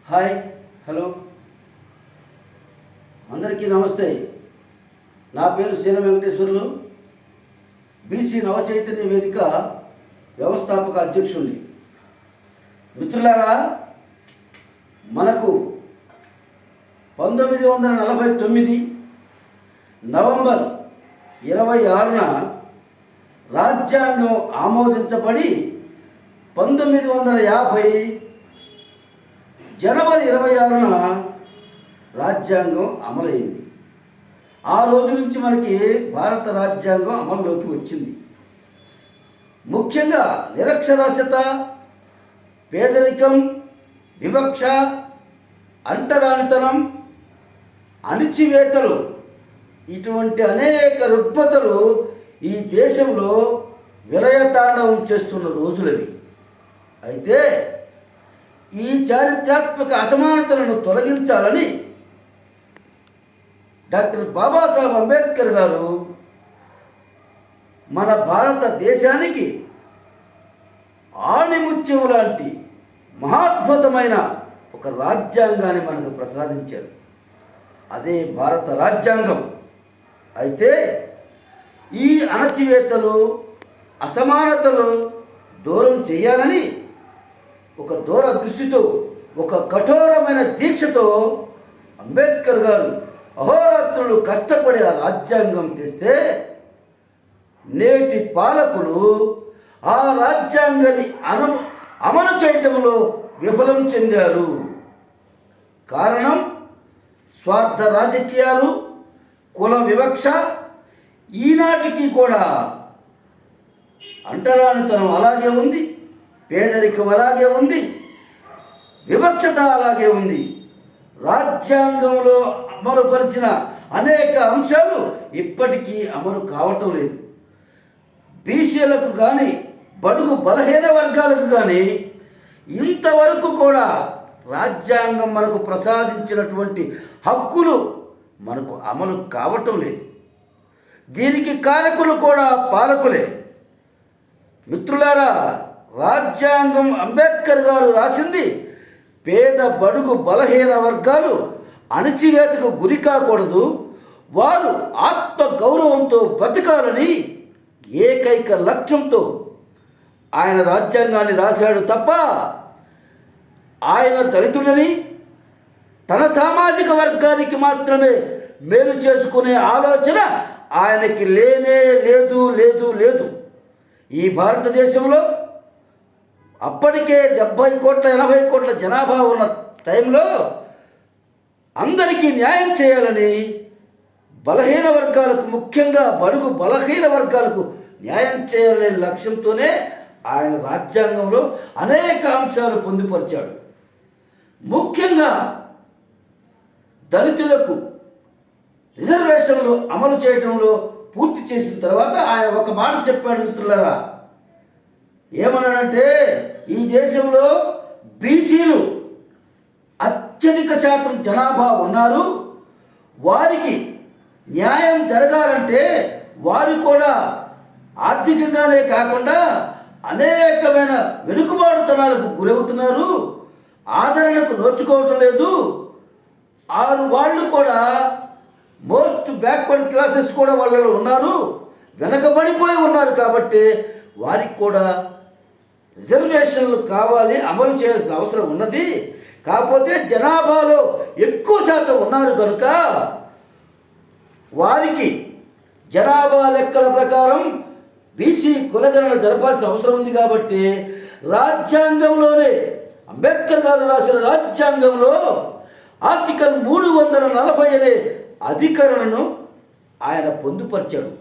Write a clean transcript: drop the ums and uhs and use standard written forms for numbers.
Hi, hello, అందరికీ నమస్తే. నా పేరు సీన వెంకటేశ్వర్లు, బీసీ నవచైతన్య వేదిక వ్యవస్థాపక అధ్యక్షుడిని. మిత్రులారా, మనకు 1949 నవంబర్ 26న రాజ్యాంగం ఆమోదించబడి 1950 జనవరి 26న రాజ్యాంగం అమలైంది. ఆ రోజు నుంచి మనకి భారత రాజ్యాంగం అమల్లోకి వచ్చింది. ముఖ్యంగా నిరక్షరాస్యత, పేదరికం, వివక్ష, అంటరానితనం, అణిచివేతలు, ఇటువంటి అనేక రుగ్మతలు ఈ దేశంలో విలయతాండవం చేస్తున్న రోజులవి. అయితే ఈ చారిత్రాత్మక అసమానతలను తొలగించాలని డాక్టర్ బాబాసాహెబ్ అంబేద్కర్ గారు మన భారతదేశానికి ఆణిముత్యం లాంటి మహాద్భుతమైన ఒక రాజ్యాంగాన్ని మనకు ప్రసాదించారు. అదే భారత రాజ్యాంగం. అయితే ఈ అణచివేతలు, అసమానతలు దూరం చేయాలని ఒక దూరదృష్టితో, ఒక కఠోరమైన దీక్షతో అంబేద్కర్ గారు అహోరాత్రులు కష్టపడి ఆ రాజ్యాంగం తెస్తే నేటి పాలకులు ఆ రాజ్యాంగాన్ని అమలు చేయటంలో విఫలం చెందారు. కారణం స్వార్థ రాజకీయాలు, కుల వివక్ష. ఈనాటికి కూడా అంటరానితనం అలాగే ఉంది, పేదరికం అలాగే ఉంది, వివక్షత అలాగే ఉంది. రాజ్యాంగంలో అమలుపరిచిన అనేక అంశాలు ఇప్పటికీ అమలు కావటం లేదు. బీసీలకు కానీ, బడుగు బలహీన వర్గాలకు కానీ ఇంతవరకు కూడా రాజ్యాంగం మనకు ప్రసాదించినటువంటి హక్కులు మనకు అమలు కావటం లేదు. దీనికి కారకులు కూడా పాలకులే. మిత్రులారా, రాజ్యాంగం అంబేద్కర్ గారు రాసింది పేద బడుగు బలహీన వర్గాలు అణచివేతకు గురి కాకూడదు, వారు ఆత్మ గౌరవంతో బతకాలని ఏకైక లక్ష్యంతో ఆయన రాజ్యాంగాన్ని రాశాడు తప్ప ఆయన దళితులని, తన సామాజిక వర్గానికి మాత్రమే మేలు చేసుకునే ఆలోచన ఆయనకి లేనే లేదు లేదు లేదు. ఈ భారతదేశంలో అప్పటికే 70 కోట్ల 80 కోట్ల జనాభా ఉన్న టైంలో అందరికీ న్యాయం చేయాలని, బలహీన వర్గాలకు, ముఖ్యంగా బడుగు బలహీన వర్గాలకు న్యాయం చేయాలనే లక్ష్యంతోనే ఆయన రాజ్యాంగంలో అనేక అంశాలు పొందుపరిచాడు. ముఖ్యంగా దళితులకు రిజర్వేషన్లు అమలు చేయడంలో పూర్తి చేసిన తర్వాత ఆయన ఒక మాట చెప్పాడు. మిత్రులారా, ఏమన్నాడంటే, ఈ దేశంలో బీసీలు అత్యధిక శాతం జనాభా ఉన్నారు, వారికి న్యాయం జరగాలంటే వారు కూడా ఆర్థికంగానే కాకుండా అనేకమైన వెనుకబాటుతనాలకు గురవుతున్నారు, ఆదరణకు నోచుకోవటం లేదు. వాళ్ళు కూడా మోస్ట్ బ్యాక్వర్డ్ క్లాసెస్ కూడా వాళ్ళలో ఉన్నారు, వెనకబడిపోయి ఉన్నారు. కాబట్టి వారికి కూడా రిజర్వేషన్లు కావాలి, అమలు చేయాల్సిన అవసరం ఉన్నది. కాకపోతే జనాభాలో ఎక్కువ శాతం ఉన్నారు కనుక వారికి జనాభా లెక్కల ప్రకారం బీసీ కులగణన జరపాల్సిన అవసరం ఉంది. కాబట్టి రాజ్యాంగంలోనే, అంబేద్కర్ గారు రాసిన రాజ్యాంగంలో ఆర్టికల్ 340 అనే అధికరణను ఆయన పొందుపరిచాడు.